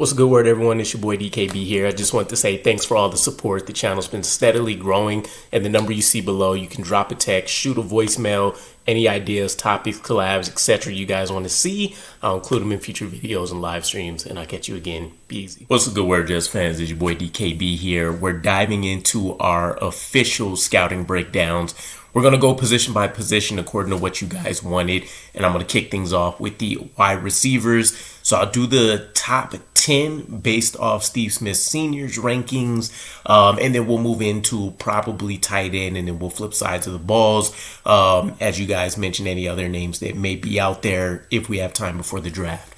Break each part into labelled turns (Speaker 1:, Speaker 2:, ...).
Speaker 1: What's a good word, everyone? It's your boy DKB here. I just want to say thanks for all the support. The channel's been steadily growing, and the number you see below, you can drop a text, shoot a voicemail, any ideas, topics, collabs, etc. you guys want to see. I'll include them in future videos and live streams, and I'll catch you again. Be easy. What's a good word, Jets fans? It's your boy DKB here. We're diving into our official scouting breakdowns. We're going to go position by position according to what you guys wanted, and I'm going to kick things off with the wide receivers. So I'll do the top 10 based off Steve Smith Sr.'s rankings, and then we'll move into probably tight end, and then we'll flip sides of the balls. As you guys mentioned, any other names that may be out there if we have time before the draft,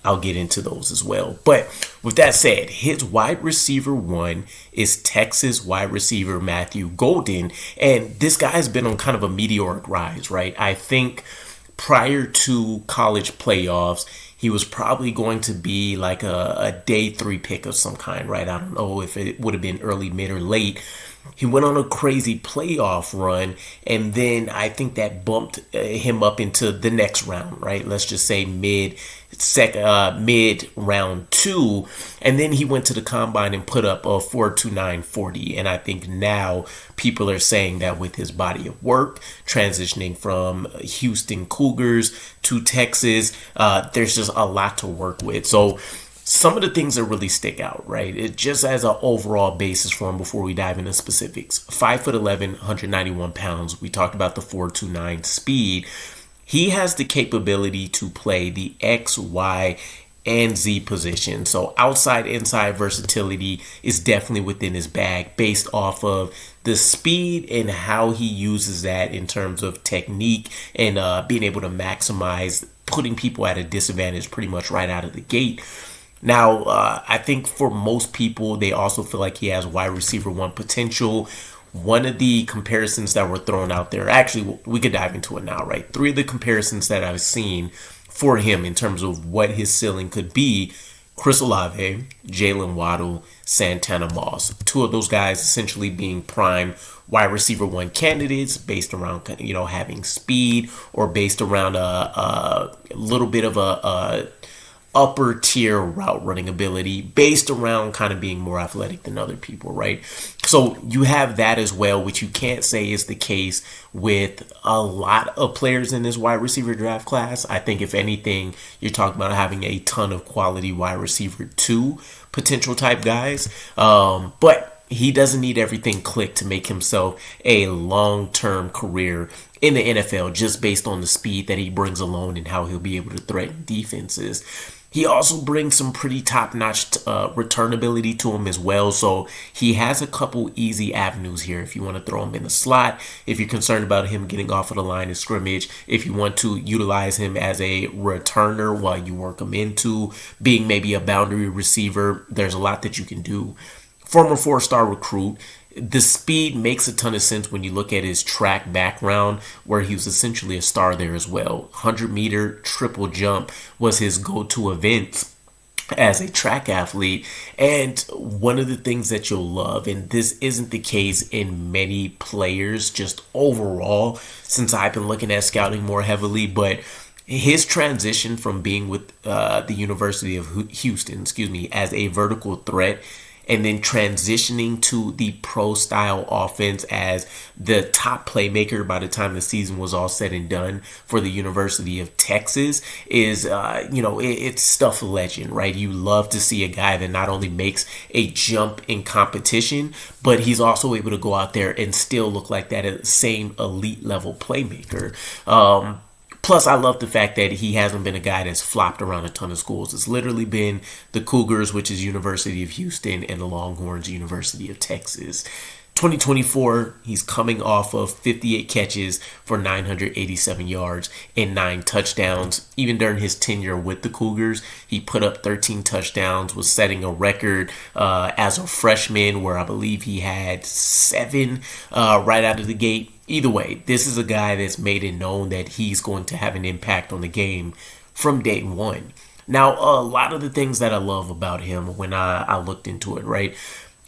Speaker 1: I'll get into those as well. But with that said, his wide receiver one is Texas wide receiver Matthew Golden. And this guy has been on kind of a meteoric rise, right? I think prior to college playoffs, he was probably going to be like a day 3 pick of some kind, right? I don't know if it would have been early, mid, or late. He went on a crazy playoff run, and then I think that bumped him up into the next round, right? Let's just say mid round 2, and then he went to the combine and put up a 4.29 40. And I think now people are saying that with his body of work, transitioning from Houston Cougars to Texas, there's just a lot to work with. So some of the things that really stick out, right? It just as an overall basis for him before we dive into specifics. 5'11", 191 pounds. We talked about the 4.29 speed. He has the capability to play the X, Y, and Z position. So outside, inside versatility is definitely within his bag based off of the speed and how he uses that in terms of technique and being able to maximize putting people at a disadvantage pretty much right out of the gate. Now, I think for most people, they also feel like he has wide receiver one potential. One of the comparisons that were thrown out there, actually, we could dive into it now, right? 3 of the comparisons that I've seen for him in terms of what his ceiling could be: Chris Olave, Jalen Waddle, Santana Moss. 2 of those guys essentially being prime wide receiver one candidates based around, having speed, or based around a little bit of a upper tier route running ability based around kind of being more athletic than other people, right? So you have that as well, which you can't say is the case with a lot of players in this wide receiver draft class. I think if anything, you're talking about having a ton of quality wide receiver 2 potential type guys. But he doesn't need everything clicked to make himself a long-term career in the NFL just based on the speed that he brings alone and how he'll be able to threaten defenses. He also brings some pretty top-notch return ability to him as well. So he has a couple easy avenues here if you want to throw him in the slot, if you're concerned about him getting off of the line of scrimmage, if you want to utilize him as a returner while you work him into being maybe a boundary receiver. There's a lot that you can do. Former 4-star recruit. The speed makes a ton of sense when you look at his track background, where he was essentially a star there as well. 100-meter triple jump was his go-to event as a track athlete. And one of the things that you'll love, and this isn't the case in many players just overall since I've been looking at scouting more heavily, but his transition from being with the University of Houston, as a vertical threat, and then transitioning to the pro-style offense as the top playmaker by the time the season was all said and done for the University of Texas is, it's stuff of legend, right? You love to see a guy that not only makes a jump in competition, but he's also able to go out there and still look like that same elite level playmaker. Plus, I love the fact that he hasn't been a guy that's flopped around a ton of schools. It's literally been the Cougars, which is University of Houston, and the Longhorns, University of Texas. 2024, he's coming off of 58 catches for 987 yards and 9 touchdowns. Even during his tenure with the Cougars, he put up 13 touchdowns, was setting a record as a freshman where I believe he had 7 right out of the gate. Either way, this is a guy that's made it known that he's going to have an impact on the game from day one. Now, a lot of the things that I love about him when I looked into it, right?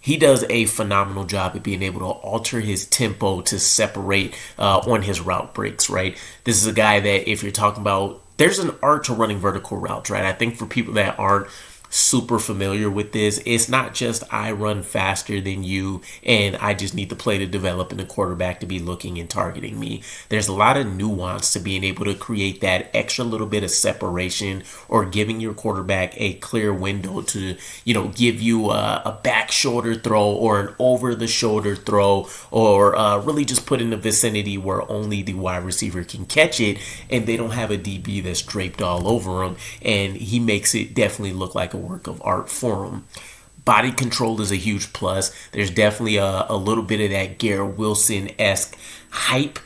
Speaker 1: He does a phenomenal job at being able to alter his tempo to separate on his route breaks, right? This is a guy that if you're talking about, there's an art to running vertical routes, right? I think for people that aren't super familiar with this. It's not just I run faster than you and I just need to play to develop and the quarterback to be looking and targeting me. There's a lot of nuance to being able to create that extra little bit of separation or giving your quarterback a clear window to, give you a back shoulder throw or an over the shoulder throw, or really just put in a vicinity where only the wide receiver can catch it and they don't have a DB that's draped all over him, and he makes it definitely look like a work of art for him. Body control is a huge plus. There's definitely a little bit of that Garrett Wilson-esque hype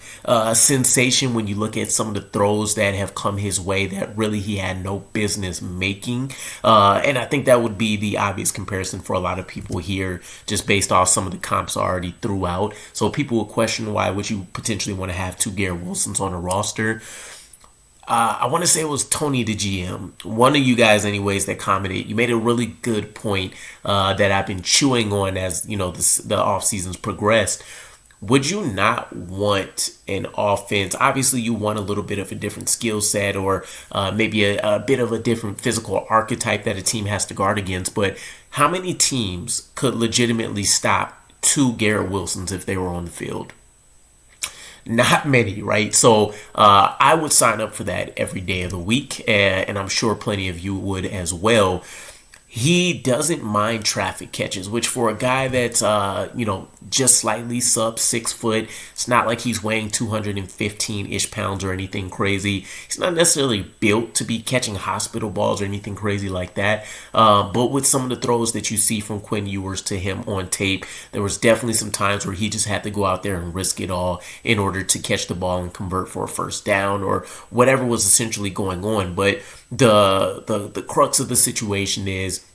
Speaker 1: sensation when you look at some of the throws that have come his way that really he had no business making. And I think that would be the obvious comparison for a lot of people here, just based off some of the comps I already threw out. So people will question, why would you potentially want to have two Garrett Wilsons on a roster? I want to say it was Tony, the GM, one of you guys anyways, that commented. You made a really good point that I've been chewing on as, the off season's progressed. Would you not want an offense? Obviously, you want a little bit of a different skill set, or maybe a bit of a different physical archetype that a team has to guard against. But how many teams could legitimately stop two Garrett Wilsons if they were on the field? Not many, right? So I would sign up for that every day of the week, and I'm sure plenty of you would as well. He doesn't mind traffic catches, which for a guy that's, just slightly sub 6 foot, it's not like he's weighing 215-ish pounds or anything crazy. He's not necessarily built to be catching hospital balls or anything crazy like that. But with some of the throws that you see from Quinn Ewers to him on tape, there was definitely some times where he just had to go out there and risk it all in order to catch the ball and convert for a first down or whatever was essentially going on. But the crux of the situation is,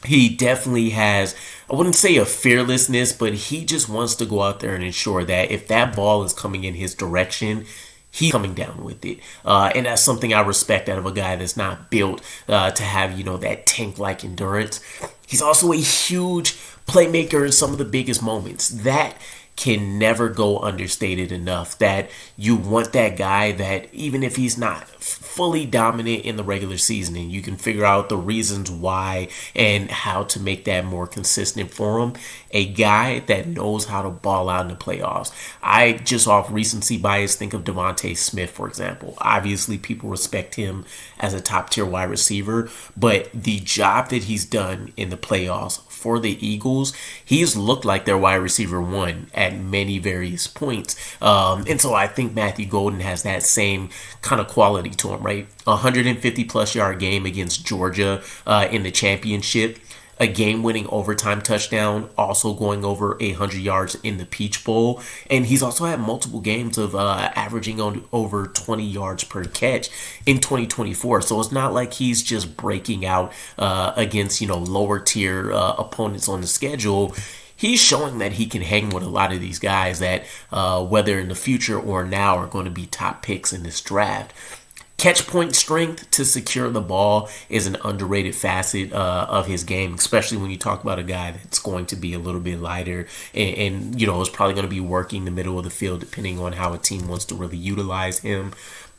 Speaker 1: he definitely has, I wouldn't say a fearlessness, but he just wants to go out there and ensure that if that ball is coming in his direction, he's coming down with it. And that's something I respect out of a guy that's not built to have, that tank-like endurance. He's also a huge playmaker in some of the biggest moments. That can never go understated enough, that you want that guy that even if he's not fully dominant in the regular season, and you can figure out the reasons why and how to make that more consistent for him, a guy that knows how to ball out in the playoffs. I just off recency bias think of Devontae Smith, for example. Obviously people respect him as a top tier wide receiver, but the job that he's done in the playoffs for the Eagles, he's looked like their wide receiver one at many various points. And so I think Matthew Golden has that same kind of quality to him, right? 150 plus yard game against Georgia in the championship. A game-winning overtime touchdown, also going over 800 yards in the Peach Bowl. And he's also had multiple games of averaging on over 20 yards per catch in 2024. So it's not like he's just breaking out against, lower tier opponents on the schedule. He's showing that he can hang with a lot of these guys that, whether in the future or now, are going to be top picks in this draft. Catch point strength to secure the ball is an underrated facet of his game, especially when you talk about a guy that's going to be a little bit lighter and is probably going to be working the middle of the field depending on how a team wants to really utilize him.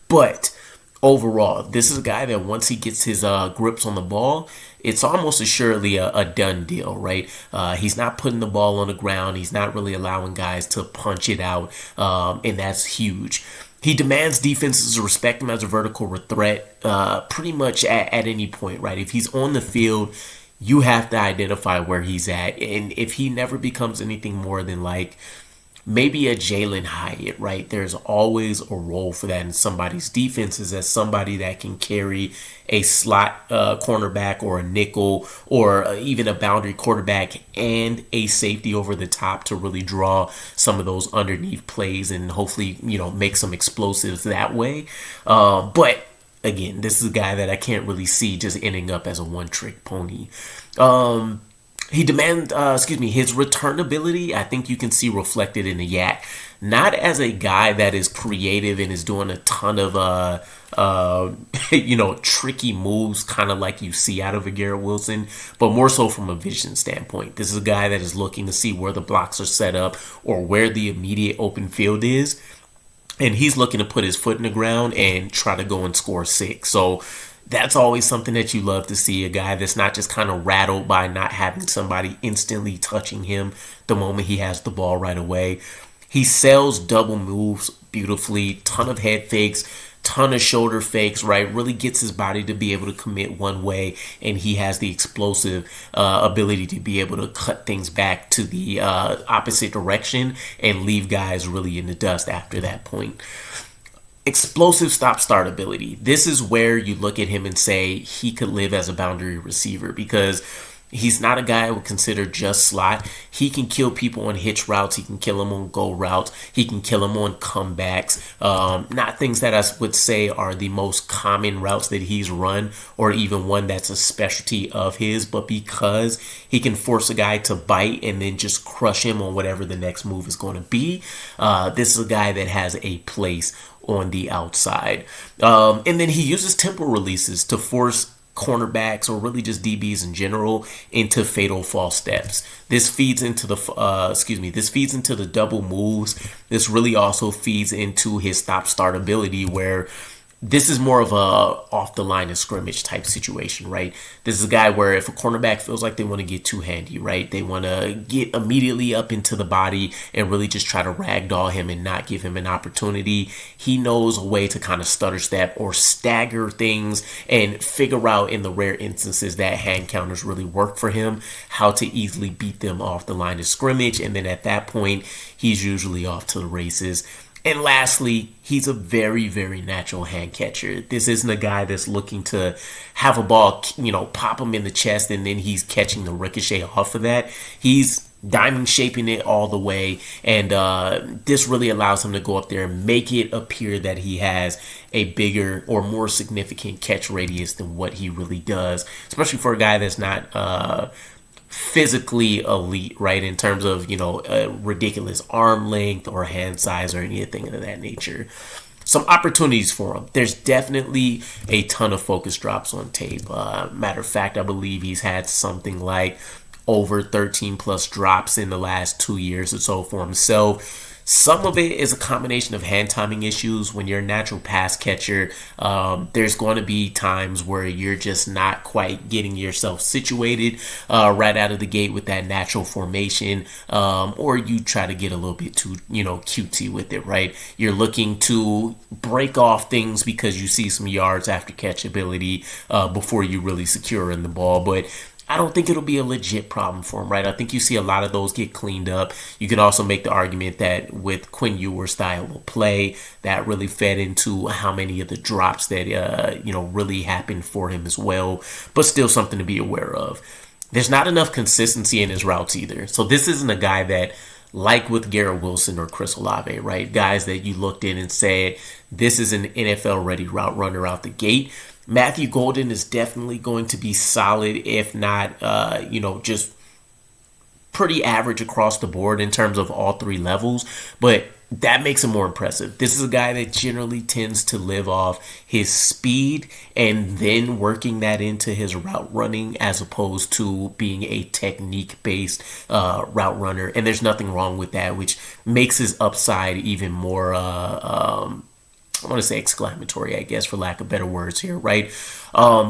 Speaker 1: But overall, this is a guy that once he gets his grips on the ball, it's almost assuredly a done deal, right? He's not putting the ball on the ground. He's not really allowing guys to punch it out, and that's huge. He demands defenses to respect him as a vertical threat pretty much at any point, right? If he's on the field, you have to identify where he's at. And if he never becomes anything more than like maybe a Jalen Hyatt, right? There's always a role for that in somebody's defenses as somebody that can carry a slot cornerback or a nickel or even a boundary quarterback and a safety over the top to really draw some of those underneath plays and hopefully, make some explosives that way. But again, this is a guy that I can't really see just ending up as a one-trick pony. He demands, his returnability, I think you can see reflected in the yak. Not as a guy that is creative and is doing a ton of, tricky moves, kind of like you see out of a Garrett Wilson, but more so from a vision standpoint. This is a guy that is looking to see where the blocks are set up or where the immediate open field is. And he's looking to put his foot in the ground and try to go and score 6. So That's always something that you love to see. A guy that's not just kind of rattled by not having somebody instantly touching him the moment he has the ball right away. He sells double moves beautifully, ton of head fakes, ton of shoulder fakes, right? Really gets his body to be able to commit one way, and he has the explosive ability to be able to cut things back to the opposite direction and leave guys really in the dust after that point. Explosive stop-start ability. This is where you look at him and say he could live as a boundary receiver, because he's not a guy I would consider just slot. He can kill people on hitch routes. He can kill them on go routes. He can kill them on comebacks. Not things that I would say are the most common routes that he's run, or even one that's a specialty of his, but because he can force a guy to bite and then just crush him on whatever the next move is going to be, this is a guy that has a place on the outside. And then he uses tempo releases to force cornerbacks, or really just DBs in general, into fatal false steps. This feeds into the this feeds into the double moves. This really also feeds into his stop-start ability, where this is more of a off the line of scrimmage type situation, right? This is a guy where if a cornerback feels like they want to get too handy, right? They want to get immediately up into the body and really just try to ragdoll him and not give him an opportunity. He knows a way to kind of stutter step or stagger things and figure out, in the rare instances that hand counters really work for him, how to easily beat them off the line of scrimmage. And then at that point, he's usually off to the races. And lastly, he's a very, very natural hand catcher. This isn't a guy that's looking to have a ball, pop him in the chest and then he's catching the ricochet off of that. He's diamond shaping it all the way, and this really allows him to go up there and make it appear that he has a bigger or more significant catch radius than what he really does, especially for a guy that's not physically elite, right, in terms of a ridiculous arm length or hand size or anything of that nature. Some opportunities for him. There's definitely a ton of focus drops on tape. Matter of fact, I believe he's had something like over 13 plus drops in the last 2 years or so for himself. Some of it is a combination of hand timing issues. When you're a natural pass catcher, there's going to be times where you're just not quite getting yourself situated right out of the gate with that natural formation, or you try to get a little bit too, cutesy with it, right? You're looking to break off things because you see some yards after catch ability before you really secure in the ball, but I don't think it'll be a legit problem for him, right? I think you see a lot of those get cleaned up. You can also make the argument that with Quinn Ewers' style of play, that really fed into how many of the drops that, really happened for him as well, but still something to be aware of. There's not enough consistency in his routes either. So this isn't a guy that, like with Garrett Wilson or Chris Olave, right? Guys that you looked in and said, this is an NFL-ready route runner out the gate. Matthew Golden is definitely going to be solid, if not, just pretty average across the board in terms of all three levels, but that makes him more impressive. This is a guy that generally tends to live off his speed and then working that into his route running, as opposed to being a technique-based route runner, and there's nothing wrong with that, which makes his upside even more I want to say exclamatory, I guess, for lack of better words here, right?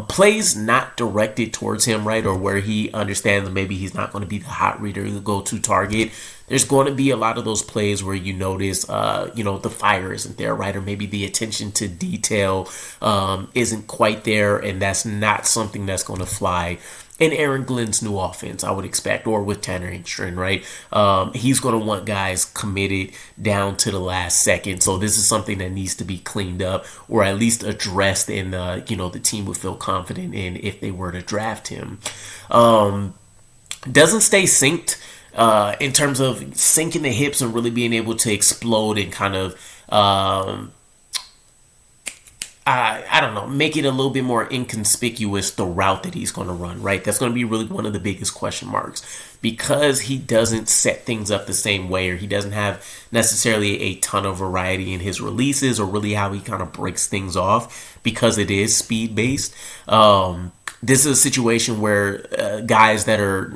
Speaker 1: Plays not directed towards him, right, or where he understands that maybe he's not going to be the hot reader, the go-to target. There's going to be a lot of those plays where you notice, the fire isn't there, right, or maybe the attention to detail isn't quite there, and that's not something that's going to fly in Aaron Glenn's new offense, I would expect, or with Tanner Engstrand, right? He's going to want guys committed down to the last second. So this is something that needs to be cleaned up, or at least addressed, and the team would feel confident in if they were to draft him. Doesn't stay synced in terms of sinking the hips and really being able to explode and kind of I don't know, make it a little bit more inconspicuous, the route that he's going to run, right? That's going to be really one of the biggest question marks, because he doesn't set things up the same way, or he doesn't have necessarily a ton of variety in his releases, or really how he kind of breaks things off, because it is speed based. This is a situation where guys that are,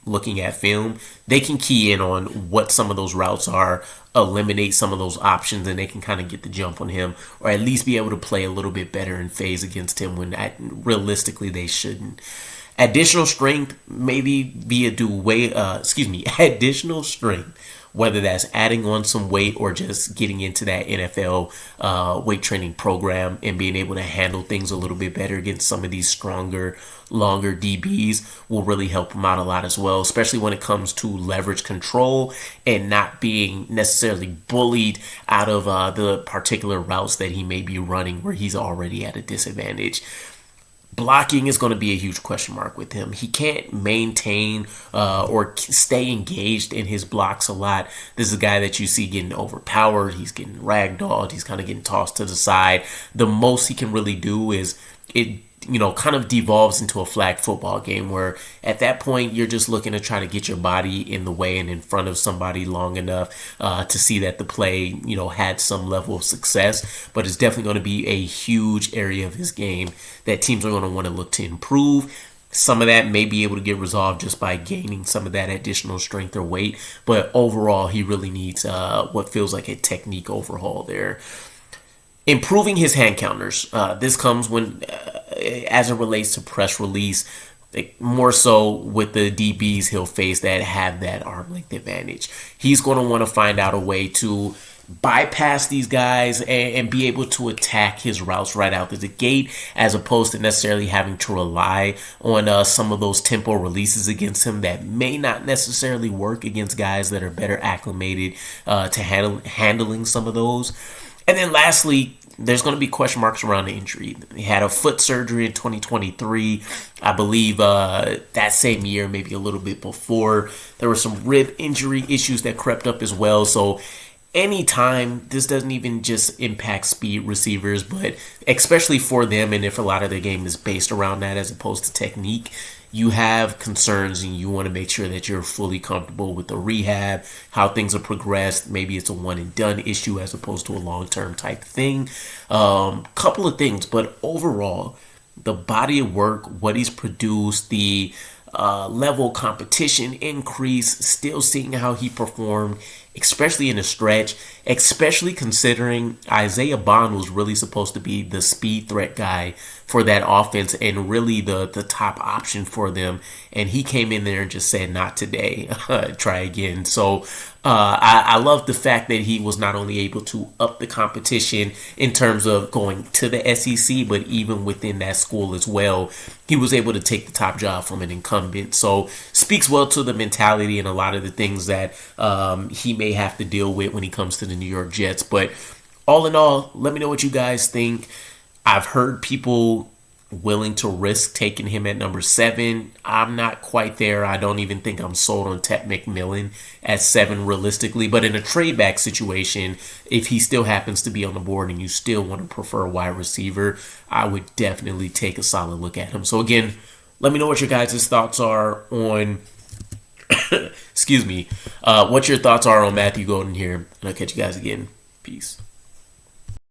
Speaker 1: looking at film, they can key in on what some of those routes are, eliminate some of those options, and they can kind of get the jump on him, or at least be able to play a little bit better in phase against him when realistically they shouldn't. Additional strength, maybe via additional strength, whether that's adding on some weight or just getting into that NFL weight training program and being able to handle things a little bit better against some of these stronger, longer DBs will really help him out a lot as well, especially when it comes to leverage control and not being necessarily bullied out of the particular routes that he may be running where he's already at a disadvantage. Blocking is going to be a huge question mark with him. He can't maintain or stay engaged in his blocks a lot. This is a guy that you see getting overpowered. He's getting ragdolled. He's kind of getting tossed to the side. The most he can really do is kind of devolves into a flag football game where at that point you're just looking to try to get your body in the way and in front of somebody long enough to see that the play, had some level of success. But it's definitely going to be a huge area of his game that teams are going to want to look to improve. Some of that may be able to get resolved just by gaining some of that additional strength or weight. But overall, he really needs what feels like a technique overhaul there. Improving his hand counters. This comes when, as it relates to press release, more so with the DBs he'll face that have that arm length advantage. He's going to want to find out a way to bypass these guys and be able to attack his routes right out of the gate, as opposed to necessarily having to rely on some of those tempo releases against him that may not necessarily work against guys that are better acclimated to handling some of those. And then lastly, there's going to be question marks around the injury. He had a foot surgery in 2023. I believe that same year, maybe a little bit before, there were some rib injury issues that crept up as well. So anytime, this doesn't even just impact speed receivers, but especially for them, and if a lot of their game is based around that as opposed to technique, you have concerns and you want to make sure that you're fully comfortable with the rehab, how things are progressed. Maybe it's a one and done issue as opposed to a long-term type thing. Couple of things, but overall, the body of work, what he's produced, the level of competition increase, still seeing how he performed, especially in a stretch, especially considering Isaiah Bond was really supposed to be the speed threat guy for that offense and really the top option for them. And he came in there and just said, not today, try again. So I love the fact that he was not only able to up the competition in terms of going to the SEC, but even within that school as well, he was able to take the top job from an incumbent. So speaks well to the mentality and a lot of the things that he may have to deal with when he comes to the New York Jets. But all in all, let me know what you guys think. I've heard people willing to risk taking him at number 7. I'm not quite there. I don't even think I'm sold on Ted McMillan at 7 realistically. But in a trade back situation, if he still happens to be on the board and you still want to prefer a wide receiver, I would definitely take a solid look at him. So again, let me know what your guys' thoughts are on what your thoughts are on Matthew Golden here. And I'll catch you guys again. Peace.